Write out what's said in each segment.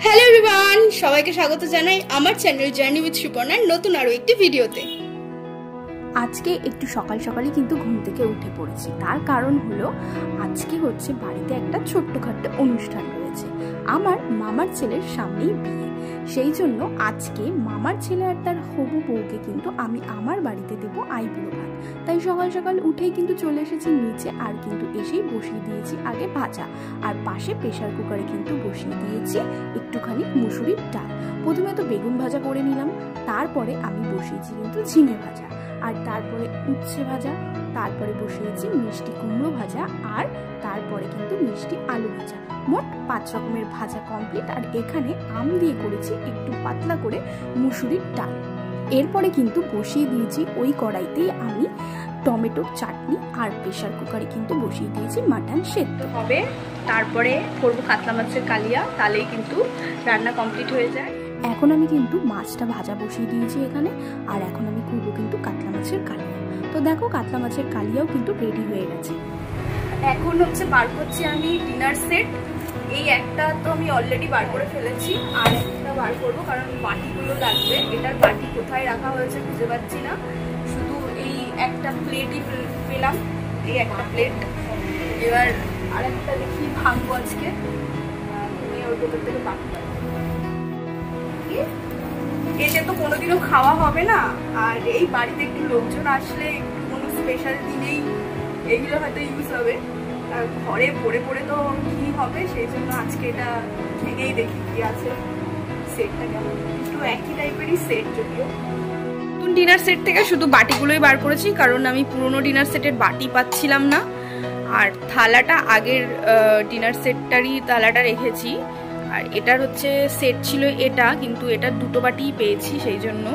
Hello everyone, সবাইকে স্বাগত জানাই আমার চ্যানেল জার্নি উইথ সুপর্ণার নতুন আরো একটি ভিডিওতে। আজকে একটু সকাল সকালই কিন্তু ঘুম থেকে উঠে পড়েছি। তার কারণ হলো আজকে হচ্ছে বাড়িতে একটা ছোট্টখাট্ট অনুষ্ঠান রয়েছে। আমার মামার ছেলের সামনেই বিয়ে, সেই জন্য আজকে মামার ছেলে আর তার হবু বউকে কিন্তু আমি আমার বাড়িতে দেবো আইবুড়ো ভাত। তাই সকাল সকাল উঠেই কিন্তু চলে এসেছি নিচে, আর কিন্তু এসেই বসিয়ে দিয়েছি আগে ভাজা, আর পাশে প্রেশার কুকারে কিন্তু বসিয়ে দিয়েছি একটুখানি মুসুরির ডাল। প্রথমে তো বেগুন ভাজা করে নিলাম, তারপরে আমি বসিয়েছি কিন্তু ঝিঙে ভাজা, আর তারপরে উচ্ছে ভাজা, তারপরে বসিয়েছি মিষ্টি কুমড়ো ভাজা, আর তারপরে কিন্তু মিষ্টি আলু ভাজা। মোট 5 রকমের ভাজা কমপ্লিট। আর এখানে আম দিয়ে করেছি একটু পাতলা করে মুসুরির ডাল। এরপরে কিন্তু বসিয়ে দিয়েছি ওই কড়াইতেই আমি টমেটোর চাটনি, আর প্রেশার কুকারে কিন্তু বসিয়ে দিয়েছি মাটন সেদ্ধ হবে। তারপরে করবো কাতলা মাছের কালিয়া, তাহলেই কিন্তু রান্না কমপ্লিট হয়ে যায়। এখন আমি কিন্তু মাছটা ভাজা বসিয়ে দিয়েছি এখানে, আর এখন আমি করবো কিন্তু কাতলা মাছের কালিয়া। তো দেখো কাতলা মাছের কালিয়াও কিন্তু রেডি হয়ে গেছে। এখন হচ্ছে বার করছি আমি ডিনার সেট। এই একটা তো আমি অলরেডি বার করে ফেলেছি, আর একটা বার করবো কারণ বাটিগুলো লাগবে। এটার বাটি কোথায় রাখা হয়েছে খুঁজে পাচ্ছি না, শুধু এই একটা প্লেটই পেলাম, এই একটা প্লেট। এবার আরেকটা দেখি ভাঙবো আজকে, তুমি ওর ভেতর থেকে বাকি এতে তো কোনোদিনও খাওয়া হবে না। আর এই বাড়িতে একটু লোকজন আসলে একটু কোনো স্পেশাল দিনেই এগুলো হয়তো ইউজ হবে। আর ঘরে পড়ে পড়ে তো কি হবে, সেই জন্য আজকে এটা ভেঙেই দেখি কি আছে। সেটটা কেমন, একটু একই টাইপেরই সেট। যদিও নতুন ডিনার সেট থেকে শুধু বাটিগুলোই বার করেছি, কারণ আমি পুরোনো ডিনার সেটের বাটি পাচ্ছিলাম না। আর থালাটা আগের ডিনার সেটটারই থালাটা রেখেছি, আর এটার হচ্ছে সেট ছিল এটা, কিন্তু এটার দুটো বাটিই পেয়েছি, সেই জন্য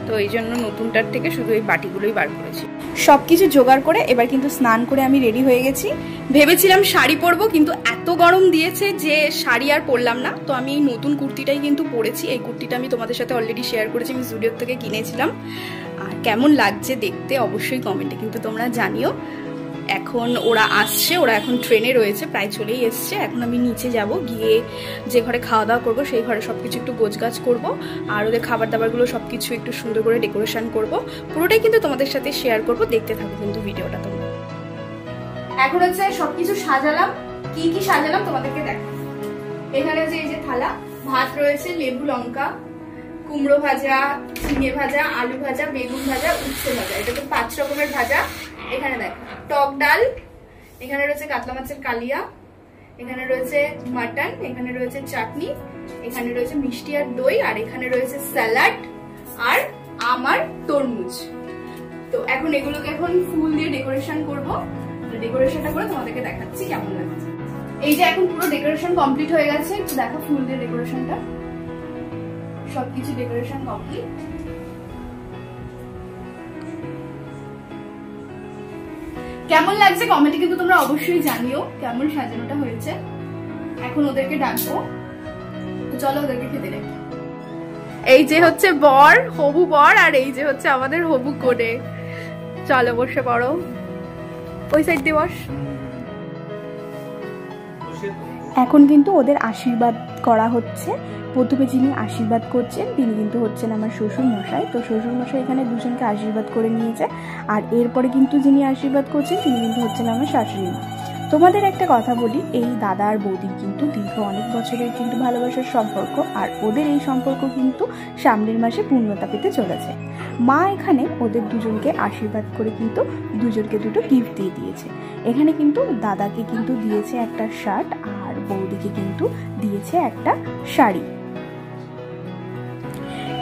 তো এই জন্য নতুনটার থেকে শুধু এই বাটিগুলোই বার করেছি। সব কিছু জোগাড় করে এবার কিন্তু স্নান করে আমি রেডি হয়ে গেছি। ভেবেছিলাম শাড়ি পরবো, কিন্তু এত গরম দিয়েছে যে শাড়ি আর পরলাম না। তো আমি এই নতুন কুর্তিটাই কিন্তু পরেছি। এই কুর্তিটা আমি তোমাদের সাথে অলরেডি শেয়ার করেছি, আমি জুডিও থেকে কিনেছিলাম। আর কেমন লাগছে দেখতে অবশ্যই কমেন্টে কিন্তু তোমরা জানিও। এখন ওরা আসছে, ওরা এখন ট্রেনে রয়েছে, প্রায় চলেই এসছে। এখন আমি নিচে যাব, গিয়ে যে ঘরে খাওয়া দাওয়া করবো সেই ঘরে সবকিছু একটু গোছগাছ করবো, আর ওদের খাবার দাবারগুলো সবকিছু একটু সুন্দর করে ডেকোরেশন করব। পুরোটাই কিন্তু তোমাদের সাথে শেয়ার করব, দেখতে থাকো কিন্তু ভিডিওটা তোমরা। এখন হচ্ছে সবকিছু সাজালাম, কি কি সাজালাম তোমাদেরকে দেখো। এখানে হচ্ছে এই যে থালা, ভাত রয়েছে, লেবু লঙ্কা, কুমড়ো ভাজা, ঝিঙে ভাজা, আলু ভাজা, বেগুন ভাজা, উচ্ছে ভাজা। এটা তো 5 রকমের ভাজা। এখানে দেখো টক ডাল, এখানে রয়েছে কাতলা মাছের কালিয়া, এখানে রয়েছে মাটন, এখানে রয়েছে চাটনি, এখানে রয়েছে মিষ্টি আর দই, আর এখানে রয়েছে স্যালাড আর আম আর তরমুজ। তো এখন এগুলোকে এখন ফুল দিয়ে ডেকোরেশন করব। ডেকোরেশনটা করে তোমাদেরকে দেখাচ্ছি কেমন লাগছে। এই যে এখন পুরো ডেকোরেশন কমপ্লিট হয়ে গেছে, একটু দেখো ফুল দিয়ে ডেকোরেশনটা। সবকিছু ডেকোরেশন কমপ্লিট। কেমন লাগছে কমেন্টে কিন্তু তোমরা অবশ্যই জানিও কেমন সাজানোটা হয়েছে। এখন ওদেরকে ডাকবো, চলো ওদেরকে খেতে ডাকি। এই যে হচ্ছে বর, হবু বর, আর এই যে হচ্ছে আমাদের হবু কোণে। চলো বসে পড়ো, ওই সাইড দিয়ে বস। এখন কিন্তু ওদের আশীর্বাদ করা হচ্ছে। প্রথমে যিনি আশীর্বাদ করছেন তিনি কিন্তু হচ্ছেন আমার শ্বশুর মশাই। তো শ্বশুর মশাই এখানে দুজনকে আশীর্বাদ করে নিয়েছে, আর এরপরে কিন্তু যিনি আশীর্বাদ করছেন তিনি কিন্তু হচ্ছেন আমার শাশুড়ি মা। তোমাদের একটা কথা বলি, এই দাদা আর বৌদির কিন্তু দীর্ঘ অনেক বছরের কিন্তু ভালোবাসার সম্পর্ক, আর ওদের এই সম্পর্ক কিন্তু সামনের মাসে পূর্ণতা পেতে চলেছে। মা এখানে ওদের দুজনকে আশীর্বাদ করে কিন্তু দুজনকে দুটো গিফট দিয়ে দিয়েছে। এখানে কিন্তু দাদাকে কিন্তু দিয়েছে একটা শার্ট, আর বৌদিকে কিন্তু দিয়েছে একটা শাড়ি।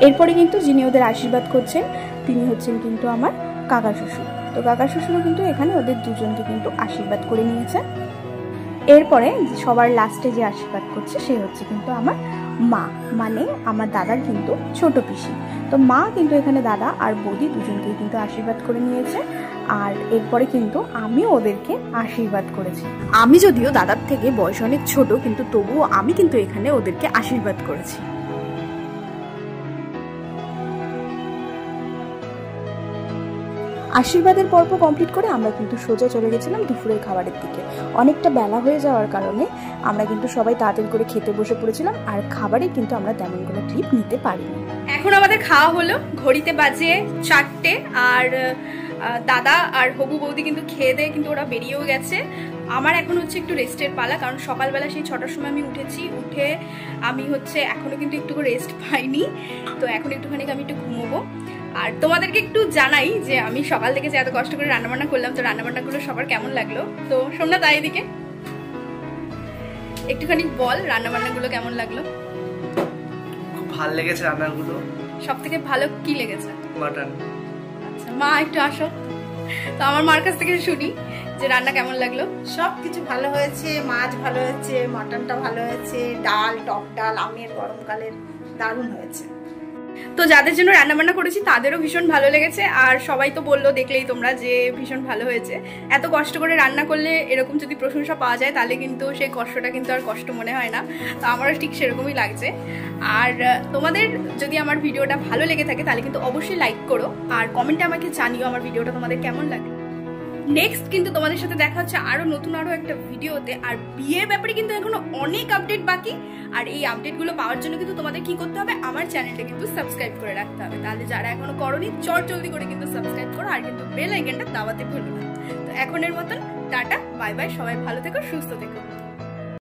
এরপরে কিন্তু যিনি ওদের আশীর্বাদ করছেন তিনি হচ্ছেন কিন্তু আমার কাকা শ্বশুর। তো কাকা শ্বশুরও কিন্তু এখানে ওদের দুজনকে কিন্তু আশীর্বাদ করে নিয়েছে। এরপরে সবার লাস্টে যে আশীর্বাদ করছে সে হচ্ছে কিন্তু আমার মা, মানে আমার দাদার কিন্তু ছোট পিসি। তো মা কিন্তু এখানে দাদা আর বৌদি দুজনকেই কিন্তু আশীর্বাদ করে নিয়েছে, আর এরপরে কিন্তু আমিও ওদেরকে আশীর্বাদ করেছি। আমি যদিও দাদার থেকে বয়স অনেক ছোট, কিন্তু তবুও আমি কিন্তু এখানে ওদেরকে আশীর্বাদ করেছি। আশীর্বাদের পর্ব কমপ্লিট করে আমরা কিন্তু সোজা চলে গেছিলাম দুপুরের খাবারের দিকে। অনেকটা বেলা হয়ে যাওয়ার কারণে আমরা কিন্তু সবাই তাড়াতাড়ি করে খেতে বসে পড়েছিলাম, আর খাবারে কিন্তু আমরা তেমন কোনো ক্লিপ নিতে পারিনি। এখন আমাদের খাওয়া হলো, ঘড়িতে বাজে 4টে, আর দাদা আর হবু বৌদি কিন্তু খেয়ে দিয়ে কিন্তু ওরা বেরিয়েও গেছে। আমার এখন হচ্ছে একটু রেস্টের পালা, কারণ সকালবেলা সেই 6টার সময় আমি উঠেছি, উঠে আমি হচ্ছে এখনো কিন্তু একটু রেস্ট পাইনি, তো এখন একটুখানি আমি একটু ঘুমোবো। আর তোমাদেরকে একটু জানাই যে আমি সকাল থেকে যে এত কষ্ট করে রান্নাবান্না করলাম, তো রান্নাবান্নাগুলো সবার কেমন লাগলো। তো শোন না, তাই এদিকে একটুখানি বল রান্নাবান্নাগুলো কেমন লাগলো। খুব ভালো লেগেছে রান্নাগুলো। সব থেকে ভালো কি লেগেছে? মাটন। আচ্ছা মা একটু আসো, তো আমার মার কাছ থেকে শুনি যে রান্না কেমন লাগলো। সবকিছু ভালো হয়েছে, মাছ ভালো হয়েছে, মটনটা ভালো হয়েছে, ডাল, টক ডাল, আমের গরমকালের দারুণ হয়েছে। তো যাদের জন্য রান্নাবান্না করেছি তাদেরও ভীষণ ভালো লেগেছে, আর সবাই তো বললো, দেখলেই তোমরা, যে ভীষণ ভালো হয়েছে। এত কষ্ট করে রান্না করলে এরকম যদি প্রশংসা পাওয়া যায় তাহলে কিন্তু সেই কষ্টটা কিন্তু আর কষ্ট মনে হয় না। তো আমারও ঠিক সেরকমই লাগছে। আর তোমাদের যদি আমার ভিডিওটা ভালো লেগে থাকে তাহলে কিন্তু অবশ্যই লাইক করো, আর কমেন্টে আমাকে জানিও আমার ভিডিওটা তোমাদের কেমন লাগে। নেক্সট কিন্তু তোমাদের সাথে দেখা হচ্ছে আরো নতুন আরো একটা ভিডিওতে। আর বিয়ের ব্যাপারে কিন্তু এখনো অনেক আপডেট বাকি, আর এই আপডেটগুলো পাওয়ার জন্য কিন্তু তোমাদের কি করতে হবে, আমার চ্যানেলটা কিন্তু সাবস্ক্রাইব করে রাখতে হবে। তাহলে যারা এখনো করোনি জলদি করে কিন্তু সাবস্ক্রাইব করো, আর কিন্তু বেল আইকনটা দাবাতে ভুলো না। তো এখনের মতন টাটা, বাই বাই, সবাই ভালো থেকো, সুস্থ থেকো।